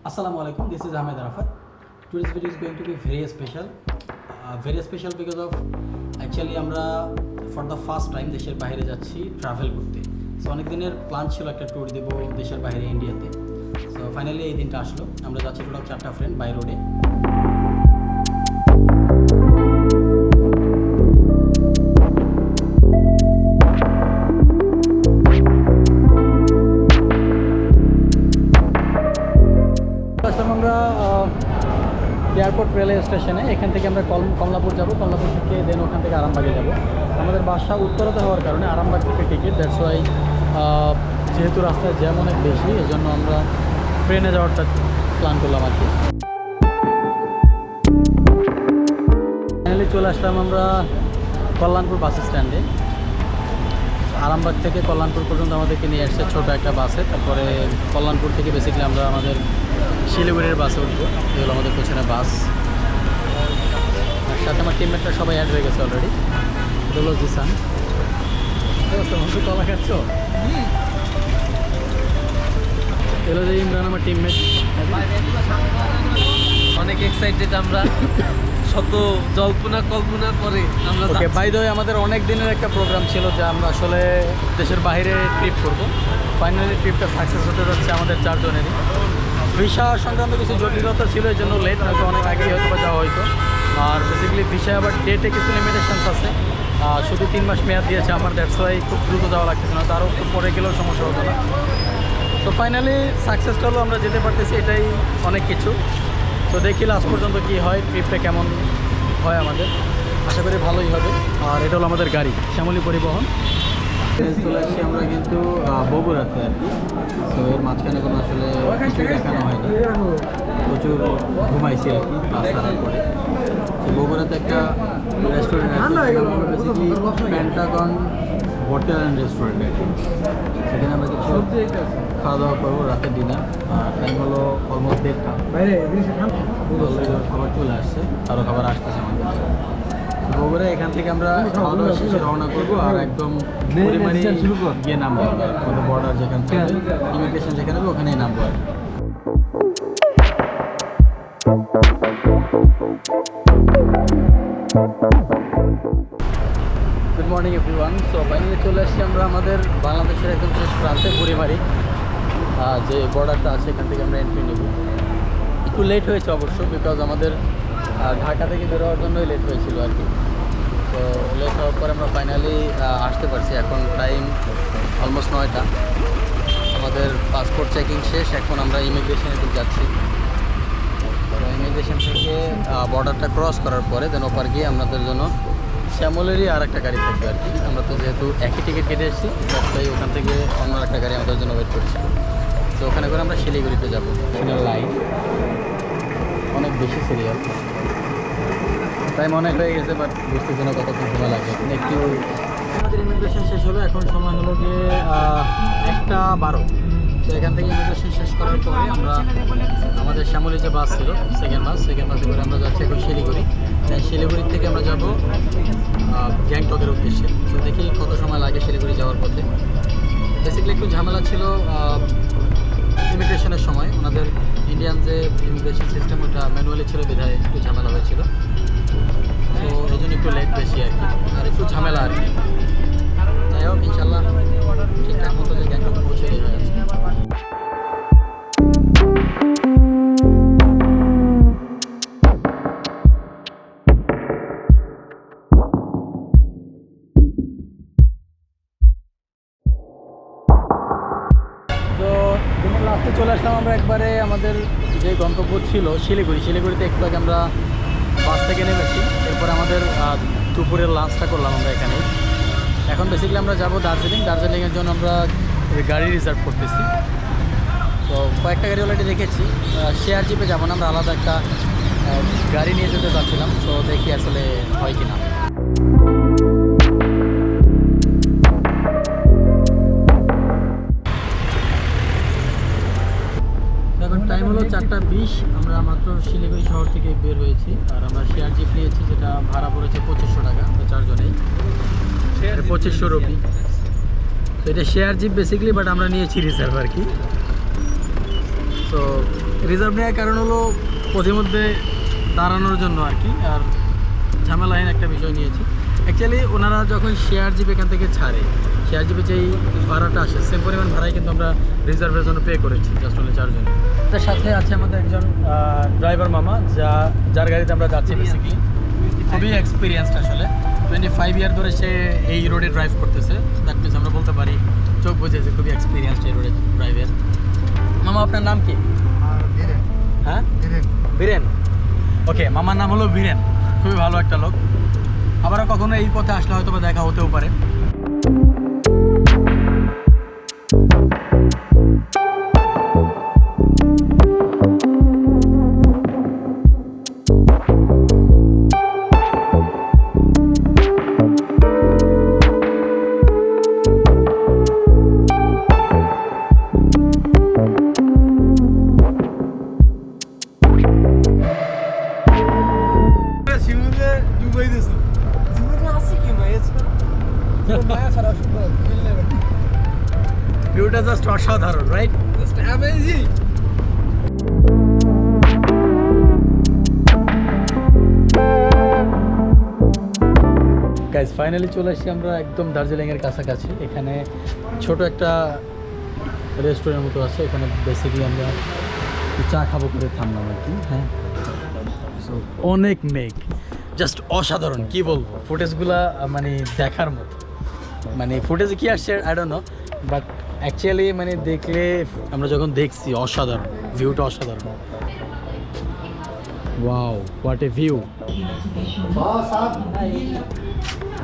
Assalamualaikum, this is Ahmed Arafat. Today's video is going to be very special because of actually আমরা for the first time দেশের বাইরে যাচ্ছি travel করতে। So অনেক দিনের plan ছিল একটা ট্যুর দেব দেশের বাইরে ইন্ডিয়াতে। সো ফাইনালি এই দিনটা আসলো। আমরা যাচ্ছি টোটাল 4টা ফ্রেন্ড বাই রোডে। আমরা এয়ারপোর্ট রেলওয়ে স্টেশনে এখান থেকে আমরা কমলাপুর যাব, কমলাপুর থেকে দেন ওখান থেকে আরামবাগে যাব। আমাদের বাসা উত্তরাতে হওয়ার কারণে আরামবাগ থেকে টিকিট, দ্যাটস ওয়াই যেহেতু রাস্তায় জ্যাম অনেক বেশি এই জন্য আমরা ট্রেনে যাওয়ারটা প্ল্যান করলাম আর কি। ফাইনালি চলে আসলাম আমরা কল্যাণপুর বাস স্ট্যান্ডে। আরামবাগ থেকে কল্যাণপুর পর্যন্ত আমাদেরকে নিয়ে আসছে ছোটো একটা বাসে। তারপরে কল্যাণপুর থেকে বেসিক্যালি আমরা আমাদের শিলিগুড়ির বাসে উঠবো। এই হলো আমাদের পেছনে বাস। আর সাথে আমার টিমমেটরা সবাই অ্যাড হয়ে গেছে অলরেডি। এটা হলো জিসান। কলা খাচ্ছ? এলো যে ইমরান আমার টিমমেট। অনেক এক্সাইটেড আমরা, শত জল্পনা কল্পনা করে আমরা। ওকে, বাই দ্য ওয়ে আমাদের অনেক দিনের একটা প্রোগ্রাম ছিল যে আমরা আসলে দেশের বাইরে ট্রিপ করব। ফাইনালি ট্রিপটা সাকসেস হতে যাচ্ছে আমাদের 4 জনেরই। ভিসা সংক্রান্ত কিছু জটিলতা ছিল এই জন্য লেট, হয়তো অনেক আগেই হয়তো বা যাওয়া হয়তো। আর বেসিক্যালি ভিসায় আবার ডেটে কিছু লিমিটেশনস আছে, শুধু 3 মাস মেয়াদ দিয়েছে আমার, দ্যাটস ওয়াই খুব দ্রুত যাওয়া লাগতেছে না, তারও একটু পরে গেলেও সমস্যা হতো না। তো ফাইনালি সাকসেসটা হলো, আমরা যেতে পারতেছি, এটাই অনেক কিছু। তো দেখি লাস্ট পর্যন্ত কী হয়, ট্রিপটা কেমন হয় আমাদের। আশা করি ভালোই হবে। আর এটা হলো আমাদের গাড়ি, শ্যামলী পরিবহন। চলে আসছি আমরা কিন্তু বগুড়াতে আর কি। তো এর মাঝখানে কোনো আসলে কিছু দেখানো হয়নি, প্রচুর ঘুমাইছি আর কি বাস ছাড়ার পরে। তো বগুড়াতে একটা রেস্টুরেন্ট আছে, basically Pentagon hotel and restaurant আর কি। সেখানে আমরা কিছু খাওয়া দাওয়া করবো, রাতের ডিনার। আর টাইম হলো অলমোস্ট 1:30। খাবার চলে আসছে, আরও খাবার আসতেছে আমাদের বগুড়া। এখান থেকে আমরা খাওয়া দাওয়া শেষে রওনা করবো আর একদম পরিমাণে গিয়ে নামবো। আমাদের বর্ডার যেখান থেকে ইমিগ্রেশন যেখানে হবে ওখানেই নামবো আর good morning everyone. So finally চলে আসছি আমরা আমাদের বাংলাদেশের একদম শেষ প্রান্তে বুড়িমারি, যে বর্ডারটা আছে এখান থেকে আমরা এন্ট্রি নেব। একটু লেট হয়েছে অবশ্য, বিকজ আমাদের ঢাকা থেকে বেরোয়ার জন্যই লেট হয়েছিল আর কি। তো লেট হওয়ার পরে আমরা ফাইনালি আসতে পারছি। এখন টাইম অলমোস্ট 9টা। আমাদের পাসপোর্ট চেকিং শেষ, এখন আমরা ইমিগ্রেশনে যাচ্ছি। ইমিগ্রেশন থেকে বর্ডারটা ক্রস করার পরে দেন ওপার গিয়ে আমাদের জন্য শ্যামলেরই আর একটা গাড়ি থাকবে আর কি। আমরা তো যেহেতু একই টিকিট কেটে এসেছি, তাই ওখান থেকে অন্য একটা গাড়ি আমাদের জন্য ওয়েট করছি। তো ওখানে করে আমরা শিলিগুড়িতে যাবো। লাইন অনেক বেশি সিরিয়াল, টাইম অনেক হয়ে গেছে, বাট বুঝতেছি না কতক্ষণ সময় লাগবে। একটু আমাদের ইমিগ্রেশন শেষ হলো, এখন সময় হলো গিয়ে 1:12। তো এখান থেকে ইমিগ্রেশন শেষ করার পরে আমরা আমাদের শ্যামলী যে বাস ছিল সেকেন্ড বাসে করে আমরা যাচ্ছি এখন শিলিগুড়ি। শিলিগুড়ি থেকে আমরা যাব গ্যাংটকের উদ্দেশ্যে। তো দেখি কত সময় লাগে শিলিগুড়ি যাওয়ার পথে। বেসিক্যালি একটু ঝামেলা ছিল ইমিগ্রেশনের সময়, ওনাদের ইন্ডিয়ান যে ইমিগ্রেশন সিস্টেম ওটা ম্যানুয়ালি ছিল, বিধায় একটু ঝামেলা হয়েছিল। তো এই জন্য একটু লেট বেশি আর কি, আর একটু ঝামেলা আর কি। যাই হোক, ইনশাল্লাহ ঠিকঠাক মতো যে গ্যাংটকে পৌঁছে হয়ে আছে। লাস্টে চলে আসলাম আমরা একবারে আমাদের যে গন্তব্য ছিল শিলিগুড়িতে। একটু আগে আমরা বাস থেকে নেমেছি, এরপর আমাদের দুপুরের লাঞ্চটা করলাম আমরা এখানেই। এখন বেসিক্যালি আমরা যাব দার্জিলিংয়ের জন্য আমরা গাড়ি রিজার্ভ করতেছি। তো কয়েকটা গাড়ি অলরেডি দেখেছি। শেয়ার জিপে যাবো না, আমরা আলাদা একটা গাড়ি নিয়ে যেতে চাচ্ছিলাম। তো দেখি আসলে হয় কি না। এখন টাইম হলো 4:20। আমরা মাত্র শিলিগুড়ি শহর থেকে বের হয়েছি। আর আমরা শেয়ার জিপ নিয়েছি, যেটা ভাড়া পড়েছে 2500 টাকা 4 জনেই, 2500 রুপি। তো এটা শেয়ার জিপ বেসিক্যালি, বাট আমরা নিয়েছি রিজার্ভ আর কি। সো রিজার্ভ নেওয়ার কারণ হলো পথিমধ্যে দাঁড়ানোর জন্য আর কি, আর ঝামেলাহীন একটা বিষয় নিয়েছি। অ্যাকচুয়ালি ওনারা যখন শেয়ার জিপ এখান থেকে ছাড়ে, শেয়ার জিপে যেই ভাড়াটা আসে সেম পরিমাণ ভাড়াই কিন্তু আমরা রিজার্ভের জন্য পে করেছি জাস্ট অনলি 4 জন। তার সাথে আছে আমাদের একজন ড্রাইভার মামা, যার গাড়িতে আমরা যাচ্ছি বেসিক্যালি। খুবই এক্সপিরিয়েন্সড আসলে, 25 ইয়ার ধরে সে এই রোডে ড্রাইভ করতেছে। দ্যাট মিনস আমরা বলতে পারি চোখ বুঝে যে খুবই এক্সপিরিয়েন্সড এই রোডে ড্রাইভার। মামা আপনার নাম কি? হ্যাঁ, বীরেন। ওকে, মামার নাম হলো বীরেন, খুবই ভালো একটা লোক। আবারও কখনো এই পথে আসলে হয়তো বা দেখা হতেও পারে। ভিউটা জাস্ট অসাধারণ, right? Just amazing. Guys, finally চলে আসছি আমরা একদম দার্জিলিংয়ের কাছাকাছি। এখানে ছোট একটা রেস্টুরেন্টের মতো আছে, এখানে বেসিক্যালি আমরা চা খাবো করে থামলাম আর কি। হ্যাঁ, সো অনেক মেঘ, জাস্ট অসাধারণ। কি বলবো, ফুটেজগুলা মানে দেখার মতো। মানে ফুটেজে কি আসছে I don't know, but actually মানে দেখলে আমরা যখন দেখছি অসাধারণ, ভিউটা অসাধারণ। Wow, what a view!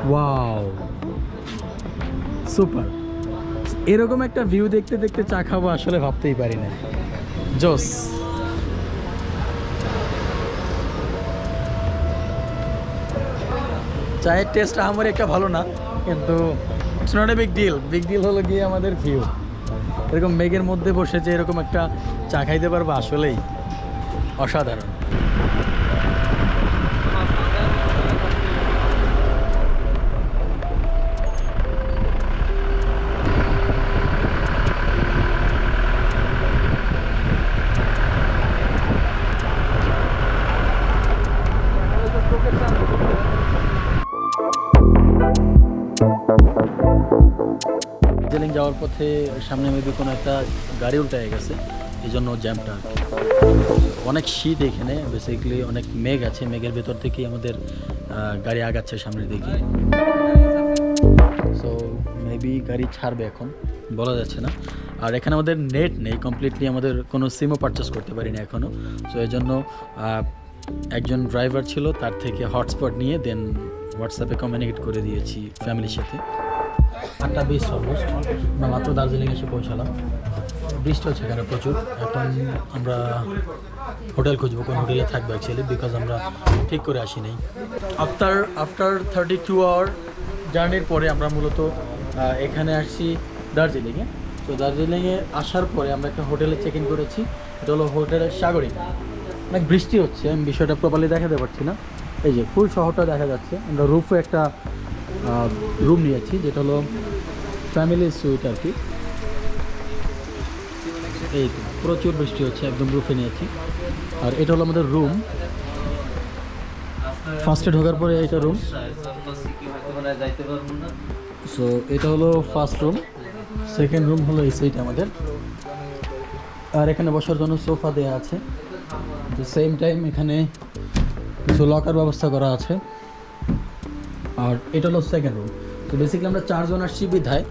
Wow, super. এরকম একটা ভিউ দেখতে দেখতে চা খাবো আসলে ভাবতেই পারি না। জোস। চায়ের টেস্ট আমার একটা ভালো না, কিন্তু it's not a big deal. Big deal হলো গিয়ে আমাদের ভিউ। এরকম মেঘের মধ্যে বসে যে এরকম একটা চা খাইতে পারবো আসলেই অসাধারণ। দার্জিলিং যাওয়ার পথে সামনে মেবি কোনো একটা গাড়ি উল্টে গেছে, এই জন্য জ্যামটা। অনেক শীত এখানে, বেসিক্যালি অনেক মেঘ আছে, মেঘের ভেতর থেকেই আমাদের গাড়ি আগাচ্ছে সামনের দিকে। সো মেবি গাড়ি ছাড়বে এখন, বলা যাচ্ছে না। আর এখানে আমাদের নেট নেই কমপ্লিটলি, আমাদের কোনো সিমও পারচেস করতে পারি না এখনও। সো এই জন্য একজন ড্রাইভার ছিল, তার থেকে হটস্পট নিয়ে দেন হোয়াটসঅ্যাপে কমিউনিকেট করে দিয়েছি ফ্যামিলির সাথে। 8:20 অলমোস্ট, আমরা মাত্র দার্জিলিং এসে পৌঁছালাম। বৃষ্টি হচ্ছে এখানে প্রচুর। এখন আমরা হোটেল খুঁজবো, কোন হোটেলে থাকবো অ্যাকচুয়ালি, বিকজ আমরা ঠিক করে আসি নাই। আফটার 32 আওয়ার জার্নির পরে আমরা মূলত এখানে আসছি দার্জিলিংয়ে। তো দার্জিলিংয়ে আসার পরে আমরা একটা হোটেলে চেক ইন করেছি, এটা হলো হোটেলের সাগরিক। অনেক বৃষ্টি হচ্ছে, আমি বিষয়টা প্রপারলি দেখাতে পারছি না। এই যে ফুল শহরটা দেখা যাচ্ছে। আমরা রুফে একটা রুম নিয়েছি, যেটা হলো ফ্যামিলি সুইট আর কি। এই তো প্রচুর বৃষ্টি হচ্ছে, একদম রুফে নিয়েছি। আর এটা হলো আমাদের রুম, ফার্স্টে ঢোকার পরে এটা রুম। সো এটা হলো ফার্স্ট রুম। সেকেন্ড রুম হলো এই সাইড আমাদের, আর এখানে বসার জন্য সোফা দেওয়া আছে। তো সেম টাইম এখানে কিছু লকার ব্যবস্থা করা আছে। আর এটা হলো সেকেন্ড রুম। তো বেসিক্যালি আমরা 4 জন আসছি বিধায়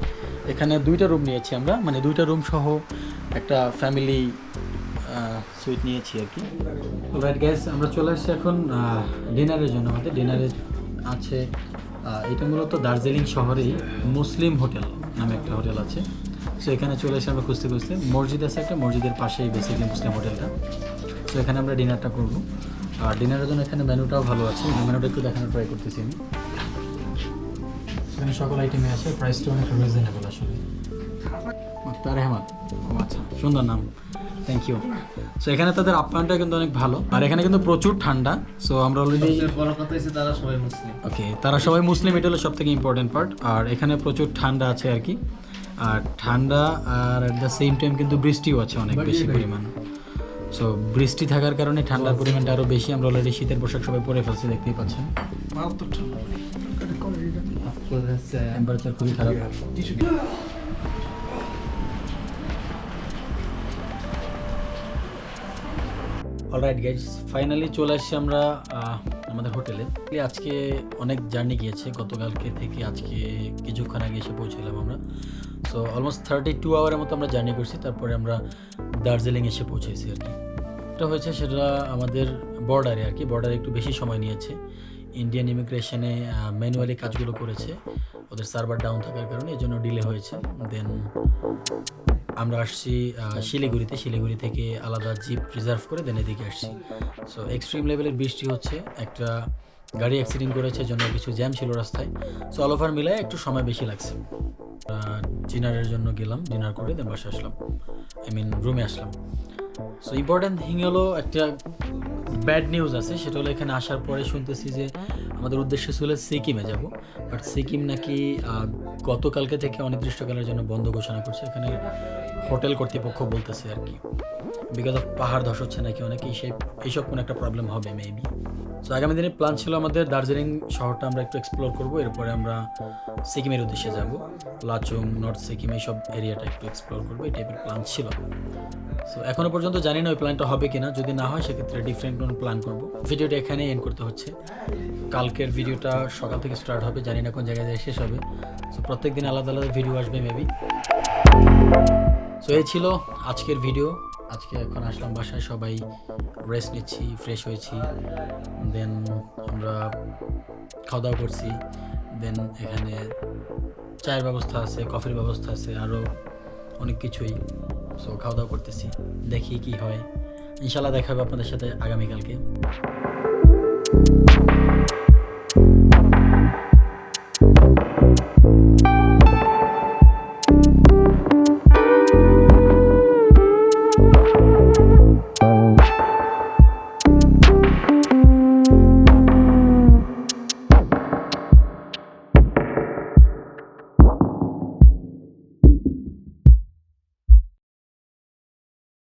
এখানে 2টা রুম নিয়েছি আমরা, মানে 2টা রুম সহ একটা ফ্যামিলি সুইট নিয়েছি আর কি। রাইট গাইস, আমরা চলে আসছি এখন ডিনারের জন্য। আমাদের ডিনারে আছে এটা মূলত দার্জিলিং শহরেই মুসলিম হোটেল নামে একটা হোটেল আছে। সো এখানে চলে এসে আমরা খুঁজতে খুঁজতে, মসজিদ আছে একটা, মসজিদের পাশেই বেসিক্যালি মুসলিম হোটেলটা। সো এখানে আমরা ডিনারটা করবো। আর ডিনারের জন্য এখানে মেনুটাও ভালো আছে, মেনুটা একটু দেখানোর ট্রাই করতেছি আমি। এখানে সকল আইটেমে আছে, প্রাইসটা অনেক রিজনেবল আসলে। মুক্তার আহমদ, আচ্ছা সুন্দর নাম, থ্যাংক ইউ। সো এখানে তাদের আপ্যায়নটা কিন্তু অনেক ভালো, আর এখানে কিন্তু প্রচুর ঠান্ডা। সো আমরা অলরেডি, বড় কথা হচ্ছে তারা সবাই মুসলিম। ওকে, তারা সবাই মুসলিম, এটা হলো সব থেকে ইম্পর্টেন্ট পার্ট। আর এখানে প্রচুর ঠান্ডা আছে আর কি, আর ঠান্ডা, আর অ্যাট দ্য সেম টাইম কিন্তু বৃষ্টিও আছে অনেক বেশি পরিমাণ। সো বৃষ্টি থাকার কারণে ঠান্ডার পরিমাণটা আরও বেশি। আমরা অলরেডি শীতের পোশাক সবাই পরে ফেলছি, দেখতেই পাচ্ছেন। টেম্পারেচার খুবই খারাপ। অলরাইট গাইজ, ফাইনালি চলে আসছি আমরা আমাদের হোটেলে। আজকে অনেক জার্নি গিয়েছে, গতকালকে থেকে আজকে কিছুক্ষণ আগে এসে পৌঁছলাম আমরা। সো অলমোস্ট 32 আওয়ারের মতো আমরা জার্নি করছি, তারপরে আমরা দার্জিলিং এসে পৌঁছেছি আর কি। এটা হয়েছে সেটা আমাদের বর্ডারে আর কি, বর্ডারে একটু বেশি সময় নিয়েছে। ইন্ডিয়ান ইমিগ্রেশনে ম্যানুয়ালি কাজগুলো করেছে, ওদের সার্ভার ডাউন থাকার কারণে এই জন্য ডিলে হয়েছে। দেন আমরা আসছি শিলিগুড়িতে, শিলিগুড়ি থেকে আলাদা জিপ রিজার্ভ করে দেন এদিকে আসছি। সো এক্সট্রিম লেভেলের বৃষ্টি হচ্ছে, একটা গাড়ি অ্যাক্সিডেন্ট করেছে, জন্য কিছু জ্যাম ছিল রাস্তায়। সো অল ওভার মিলায় একটু সময় বেশি লাগছে। ডিনারের জন্য গেলাম, ডিনার করে দেন বাসে আসলাম, রুমে আসলাম। সো ইম্পর্ট্যান্ট থিং হলো, একটা ব্যাড নিউজ আছে, সেটা হলো এখানে আসার পরে শুনতেছি যে আমাদের উদ্দেশ্য ছিল সিকিমে যাব, বাট সিকিম নাকি গতকালকে থেকে অনির্দিষ্টকালের জন্য বন্ধ ঘোষণা করছে। এখানে হোটেল কর্তৃপক্ষ বলতেছে আর কি, বিকজ অফ পাহাড় ধস হচ্ছে নাকি অনেকেই, এইসব কোনো একটা প্রবলেম হবে মেবি। সো আগামী দিনে প্ল্যান ছিল আমাদের দার্জিলিং শহরটা আমরা একটু এক্সপ্লোর করবো, এরপরে আমরা সিকিমের উদ্দেশ্যে যাব, লাচুং, নর্থ সিকিম এইসব এরিয়াটা একটু এক্সপ্লোর করবো, এই টাইপের প্ল্যান ছিল। সো এখনও পর্যন্ত জানি না ওই প্ল্যানটা হবে কিনা, যদি না হয় সেক্ষেত্রে ডিফারেন্ট কোনো প্ল্যান করবো। ভিডিওটা এখানেই এন্ড করতে হচ্ছে। কালকের ভিডিওটা সকাল থেকে স্টার্ট হবে, জানি না কোন জায়গায় যায় শেষ হবে। সো প্রত্যেক দিন আলাদা আলাদা ভিডিও আসবে মেবি। সো এই ছিল আজকের ভিডিও। আজকে এখন আসলাম বাসায়, সবাই রেস্ট নিচ্ছি, ফ্রেশ হয়েছি, দেন আমরা খাওয়া দাওয়া করছি। দেন এখানে চায়ের ব্যবস্থা আছে, কফির ব্যবস্থা আছে, আরও অনেক কিছুই। সো খাওয়া দাওয়া করতেছি, দেখি কি হয়। ইনশাল্লাহ দেখা হবে আপনাদের সাথে আগামীকালকে।